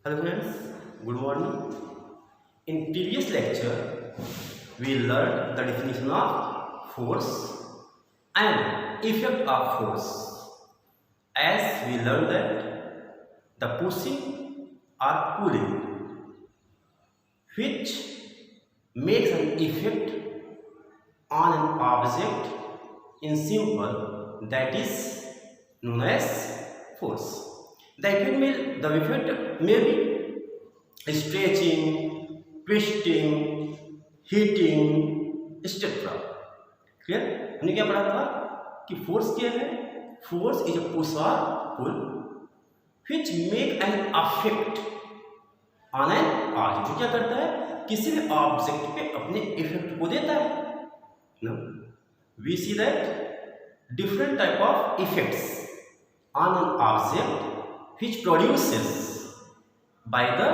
Hello friends, good morning. In previous lecture, we learned the definition of force and effect of force. As we learned that the pushing or pulling, which makes an effect on an object in simple, that is known as force. The effect may be stretching, twisting, heating, etc. Clear? हमने क्या पढ़ा था कि force क्या है? Force is a push और पुल which make an effect on an object. जो क्या करता है? किसी भी ऑब्जेक्ट पे अपने इफेक्ट को देता है. No? We see that different type of effects on an object which produces by the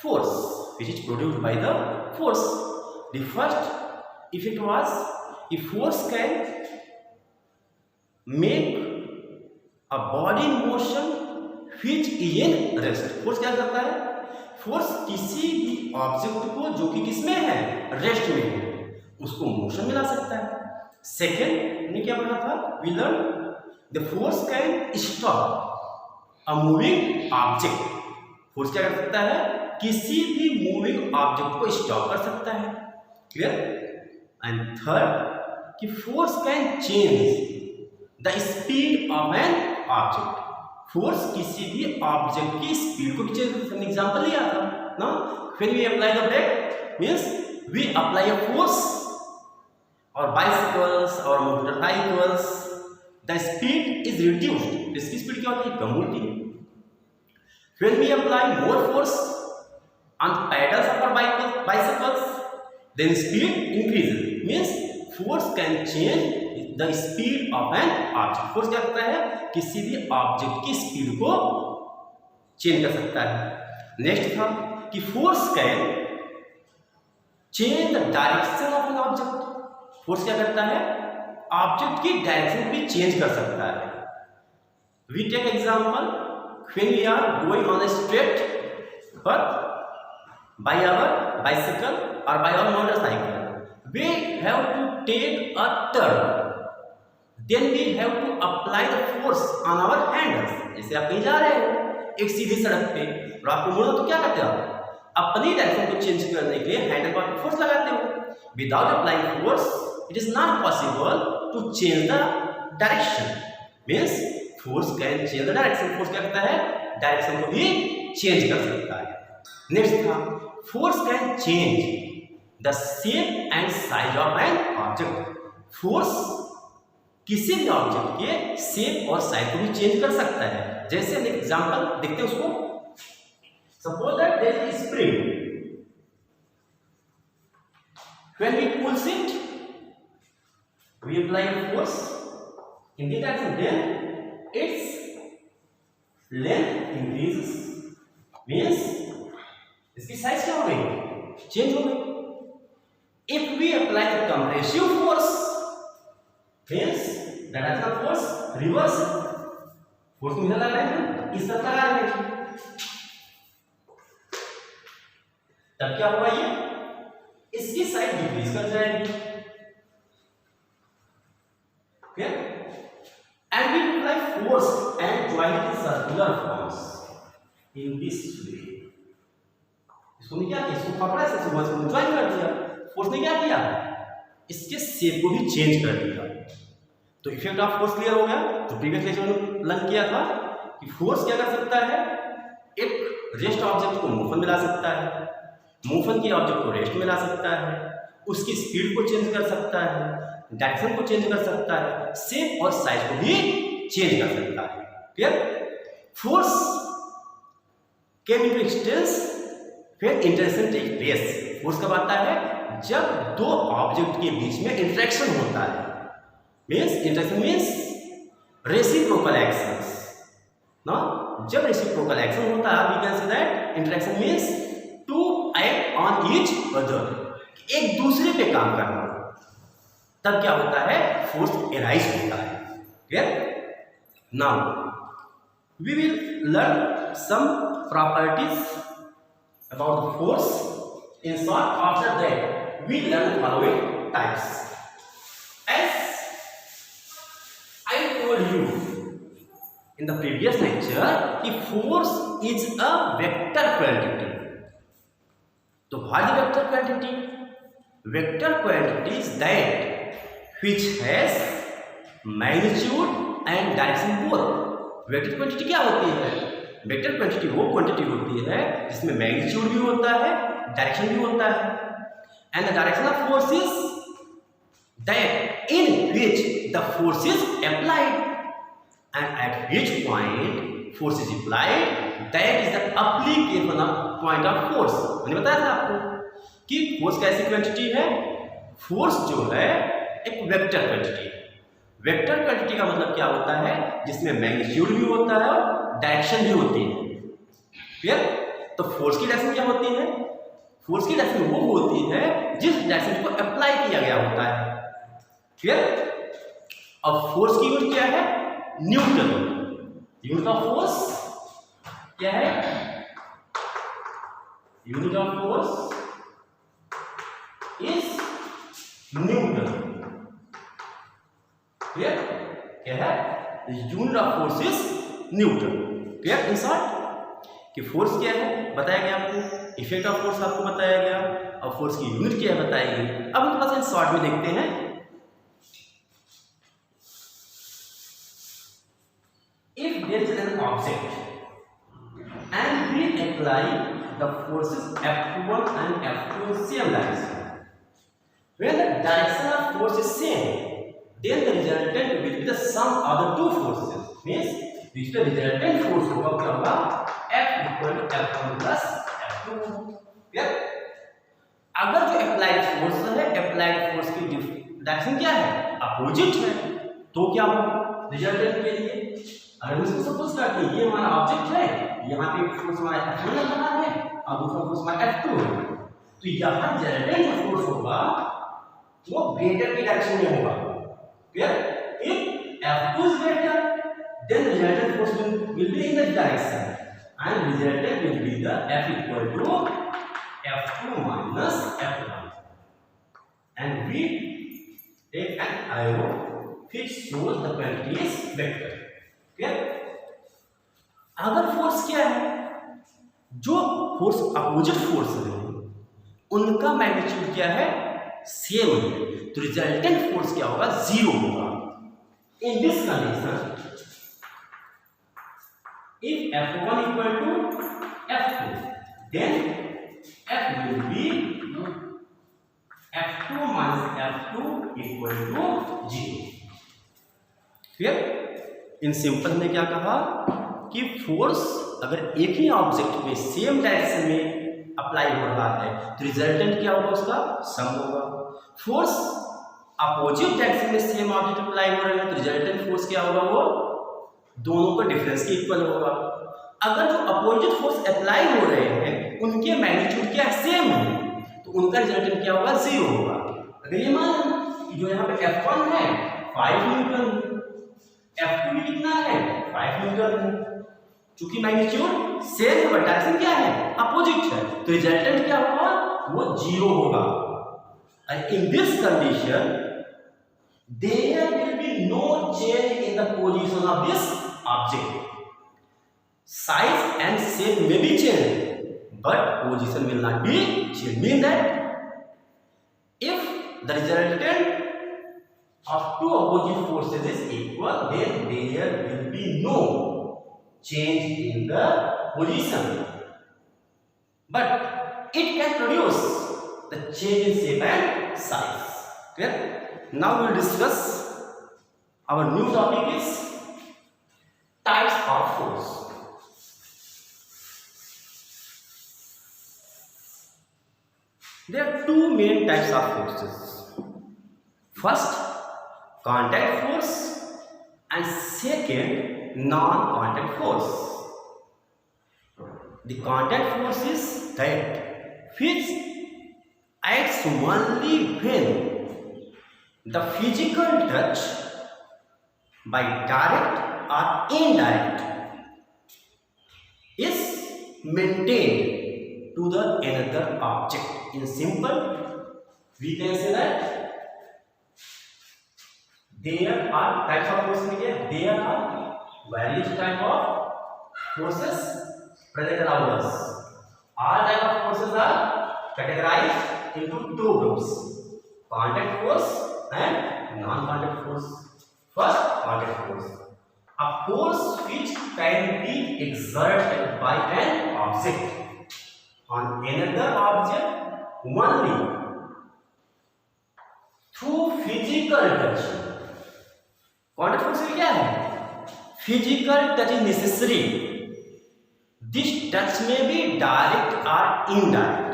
force, which is produced by the force. The first effect was if force can make a body in motion which is in rest. force क्या करता है? force किसी भी object को जो कि किसमें है, रेस्ट में है, उसको मोशन में ला सकता है. सेकेंड हमने क्या पढ़ा था? we learned the force can stop a moving object. Force क्या कर सकता है? किसी भी मूविंग ऑब्जेक्ट को स्टॉप कर सकता है. क्लियर? एंड थर्ड कि force can change the speed of an object. Force किसी भी ऑब्जेक्ट की स्पीड को भी चेंज कर सकता है. एग्जांपल लिया था ना, when we apply the brake means we apply a force और बाइसिकल्स और motorcycles the speed is reduced. इसकी स्पीड क्या होती है? कम होती है. When we apply more force on pedals of our bicycles, then speed increases. Means force can change the speed of an object. Force क्या करता है? किसी भी ऑब्जेक्ट की स्पीड को चेंज कर सकता है. नेक्स्ट था कि force can change the direction of an object. Force क्या करता है? ऑब्जेक्ट की डायरेक्शन भी चेंज कर सकता है. We take example. When we are going on a straight path by our bicycle or by our motorcycle, we have to take a turn. Then we have to apply the force on our handles. जैसे आप कहीं जा रहे हो एक सीधी सड़क पे और आपको मुड़ना, तो क्या करते हो? अपनी डायरेक्शन को चेंज करने के लिए हैंडल पर फोर्स लगाते हो. Without applying force, it is not possible to change the direction. Means force can change the direction. Force क्या करता है? डायरेक्शन को भी चेंज कर सकता है. नेक्स्ट था force can change the shape and size of an object. Force किसी भी ऑब्जेक्ट के शेप और साइज को भी चेंज कर सकता है. जैसे हम एग्जांपल देखते हैं उसको. Suppose that there is spring. When we pull it we apply force in the direction, then its length increases. means इसकी साइज क्या हो गई? चेंज हो गई. if we apply the compressive force means that is the force reverse. Force को इधर लगा रहे हैं, इस तरफ लगा रहे हैं, तब क्या होगा? ये इसकी साइज डिक्रीज कर जाएगी. okay? And we apply force and join it in circular forms in this way. इसको ने क्या किया? इसको पकड़ा, इसको बस ज्वाइन कर दिया. फोर्स ने क्या किया? इसके शेप को भी चेंज कर दिया. तो इफेक्ट ऑफ फोर्स क्लियर हो गया. तो प्रीवियस लेक्चर में लर्न किया था कि फोर्स क्या कर सकता है? एक रेस्ट ऑब्जेक्ट को मूवमेंट में ला सकता है, मूवमेंट के ऑब्जेक्ट को रेस्ट में ला सकता है, उसकी स्पीड को चेंज कर सकता है, डायरेक्शन को चेंज कर सकता है, शेप और साइज को भी चेंज कर सकता है. Clear? Force can be extents when interaction take place. Force कब आता है? जब दो ऑब्जेक्ट के बीच में इंटरेक्शन होता है. Means interaction means reciprocal actions ना. जब रेसिप्रोकल एक्शन होता है, we can say that interaction means to act on each other. एक दूसरे पे काम करना. तब क्या होता है? फोर्स एराइज होता है. Clear? Now we will learn some properties about the force. In short, after that we learn the following types. As I told you in the previous lecture कि force is a vector quantity. तो what is vector quantity? Vector quantity is that which has magnitude and direction both. Vector quantity क्या होती है? Vector quantity वो quantity होती है जिसमें magnitude भी होता है, डायरेक्शन भी होता है. And the direction of force is that in which the force is applied and at which point force is applied, that is the application of point of force. मैंने बताया था आपको कि फोर्स कैसी क्वांटिटी है. फोर्स जो है एक वेक्टर क्वांटिटी है. वेक्टर क्वांटिटी का मतलब क्या होता है? जिसमें मैग्नीट्यूड भी होता है और डायरेक्शन भी होती है. क्लियर? तो फोर्स की डायरेक्शन क्या होती है? फोर्स की डायरेक्शन वो होती है जिस डायरेक्शन को अप्लाई किया गया होता है. क्लियर? अब फोर्स की यूनिट क्या है? न्यूटन. यूनिट ऑफ फोर्स क्या है? Unit of force is Newton. Clear? क्या है? Unit of force is Newton. Clear? In short कि फोर्स क्या है बताया गया आपको, इफेक्ट ऑफ फोर्स आपको बताया गया, और फोर्स की यूनिट क्या है बताई गई. अब हम थोड़ा सा शॉर्ट में देखते हैं. If there is an object and we apply the forces F1 and F2 in same direction, when the direction of force is same, then the resultant will be the sum of the two forces. Means which the resultant force होगा क्या होगा? F equal to F1 plus F2. Clear? अगर जो applied force है, applied force की direction क्या है? Opposite है. तो क्या होगा रिजल्टेंट के लिए? अगर हम इसको सपोज करते हैं ये हमारा ऑब्जेक्ट है, यहाँ पे फोर्स हमारा F1 लग रहा है और दूसरा फोर्स हमारा F2 है, तो यहाँ रिजल्टेंट जो फोर्स होगा वो ग्रेटर की डायरेक्शन में होगा. Clear? If F2 is greater, then the resultant force will be in the direction, and resultant will be the F equal to F2 minus F1. And we take an arrow which shows the quantity is vector. Clear? अगर force क्या है? जो force opposite force है उनका magnitude क्या है? Same है. तो रिजल्टेंट फोर्स क्या होगा? जीरो होगा. In this condition if F1 equal to F2, then F will be F2 minus F2 equal to 0. Clear? In simple में क्या कहा कि फोर्स अगर एक ही ऑब्जेक्ट पे सेम डायरेक्शन में अप्लाई हो रहा है तो रिजल्टेंट क्या होगा? उसका सम होगा. फोर्स अपोजिट डायरेक्शन में सेम ऑब्जेक्ट अप्लाई हो रहे हैं तो रिजल्टेंट फोर्स क्या होगा? वो दोनों का डिफरेंस के इक्वल होगा. अगर जो अपोजिट फोर्स अप्लाई हो रहे हैं उनके मैग्नीट्यूड क्या सेम है तो उनका रिजल्टेंट क्या होगा? जीरो होगा. अगर ये मान कि जो यहाँ पे F1 है 5 न्यूटन, F2 भी कितना है? 5 न्यूटन है. चूंकि मैग्नीट्यूड सेम है बट डायरेक्शन क्या है? अपोजिट है, तो रिजल्टेंट क्या होगा? वो जीरो होगा. And in this condition, there will be no change in the position of this object. Size and shape may be changed, but position will not be changed. Mean that if the resultant of two opposite forces is equal, then there will be no change in the position. But it can produce the change in shape and size. Clear? Now we will discuss our new topic is types of force. There are two main types of forces. First, contact force, and second, non-contact force. The contact force is that which acts only when the physical touch by direct or indirect maintained to the another object. In simple, we can say that there are types of forces. There are various type of forces present around us. All type of forces are categorized into two groups: contact force and non-contact force. First, contact force. A force which can be exerted by an object on another object only through physical touch. Contact force क्या है? Physical touch is necessary. This touch may be direct or indirect.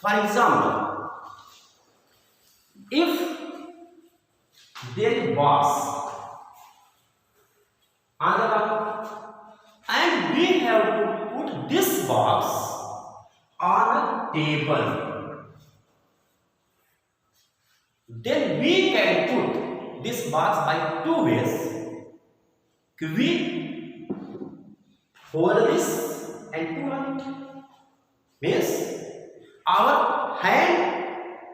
For example, if there is box on the ground and we have to put this box on a table, then we can put this box by two ways. We hold this and pull on it. Means our hand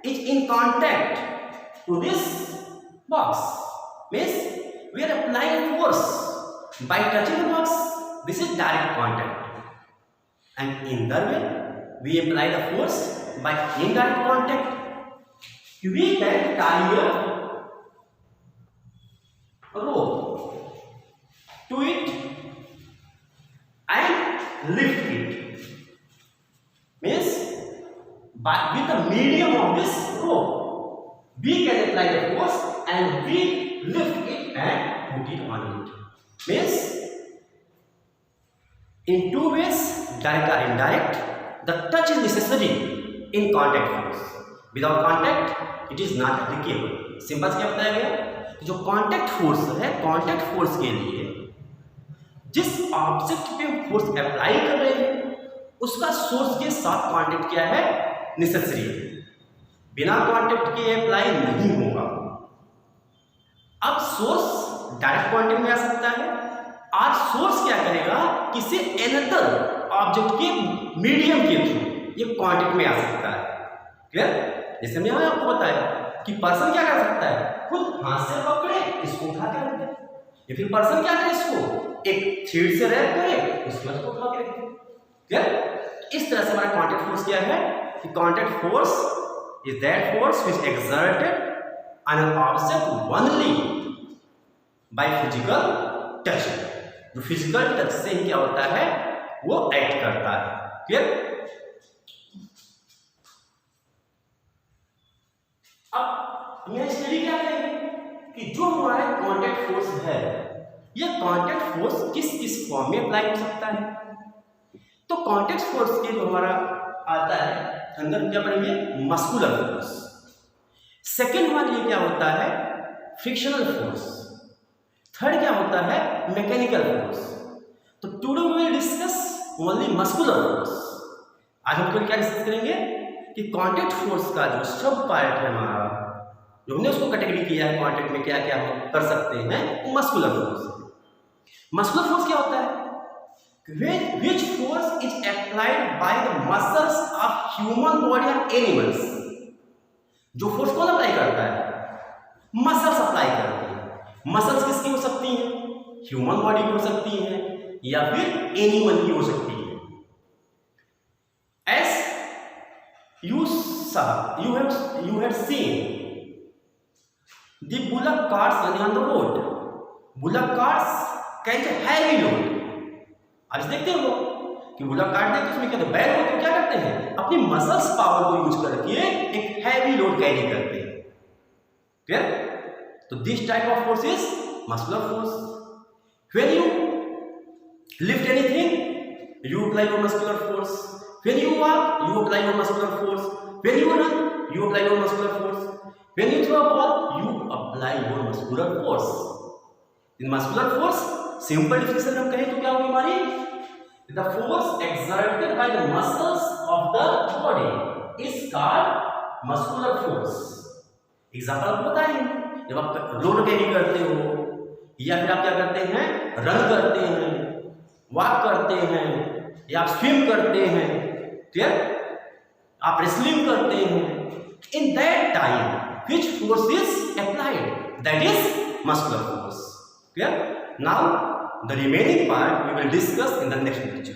is in contact to this box. Means we are applying force by touching the box. This is direct contact. And in that way, we apply the force by indirect contact. We can tie a rope to it and lift it. Means with the medium of this rope, we can apply the force and we lift it and put it on it. Means in two ways, direct or indirect, the touch is necessary in contact force. Without contact, it is not applicable. Simple क्या बताया गया? जो contact force है, contact force के लिए जिस object पे हम फोर्स अप्लाई कर रहे हैं उसका सोर्स के साथ कॉन्टैक्ट क्या है? नेसेसरी है. बिना कॉन्टैक्ट के अप्लाई नहीं होगा. अब सोर्स डायरेक्ट कॉन्टैक्ट में आ सकता है और सोर्स क्या करेगा? किसी अनदर ऑब्जेक्ट के मीडियम के थ्रू ये कॉन्टैक्ट में आ सकता है. क्लियर? जैसे मैंने आपको बताया कि पर्सन क्या कर सकता है? खुद हाथ से पकड़े, इसको उठा के रख दे, या फिर पर्सन क्या करे? इसको एक थ्रेड से रैप करे, उसके बाद उठा के रख दे. क्लियर? इस तरह से हमारा कॉन्टैक्ट फोर्स क्या है कि contact force is that force which exerted on an object only by physical touch. जो फिजिकल टच से ही क्या होता है? वो एक्ट करता है. क्लियर? अब यह स्टडी क्या करेंगे कि जो हमारा कॉन्टैक्ट फोर्स है, यह कॉन्टैक्ट फोर्स किस किस फॉर्म में अप्लाई हो सकता है. तो कॉन्टैक्ट फोर्स के जो हमारा आता है अंदर क्या पढ़ेंगे? Muscular force. सेकेंड हमारे लिए क्या होता है? Frictional force. थर्ड क्या होता है? Mechanical force. तो today we will discuss only muscular force. आज हम क्या डिस्कस करेंगे कि कॉन्टैक्ट फोर्स का जो सब पार्ट है हमारा, जो हमने उसको कैटेगरी किया है कॉन्टैक्ट में क्या क्या हम कर सकते हैं, वो मस्कुलर फोर्स. मस्कुलर फोर्स क्या होता है? Which force is applied by the muscles of human body or animals. जो फोर्स कौन अप्लाई करता है? मसल्स अप्लाई करते हैं. मसल्स किसकी हो सकती हैं? ह्यूमन बॉडी की हो सकती हैं या फिर एनिमल की हो सकती है. As you had seen the bullock carts running on the road. Bullock carts carry a heavy load. आज देखते हो कि बुलक कार्ट देखते उसमें क्या बैल होते हैं, क्या करते हैं? अपनी मसल्स पावर को यूज करके एक हैवी लोड कैरी करते हैं. क्लियर? तो this type of force is muscular force. When you lift anything you apply your muscular force. When you walk you apply your muscular force. When you run you apply your muscular force. When you throw a ball you apply your muscular force. In muscular force simple definition हम कहें तो क्या होगी हमारी? The force exerted by the muscles of the body is called muscular force. Example आपको बताएं, जब आप लोड कैरी करते हो या फिर आप क्या करते हैं? रन करते हैं, वॉक करते हैं या आप स्विम करते हैं, क्लियर, आप रेसलिंग करते हैं, in that time which force is applied, that is muscular force. Clear? Now the remaining part we will discuss in the next lecture.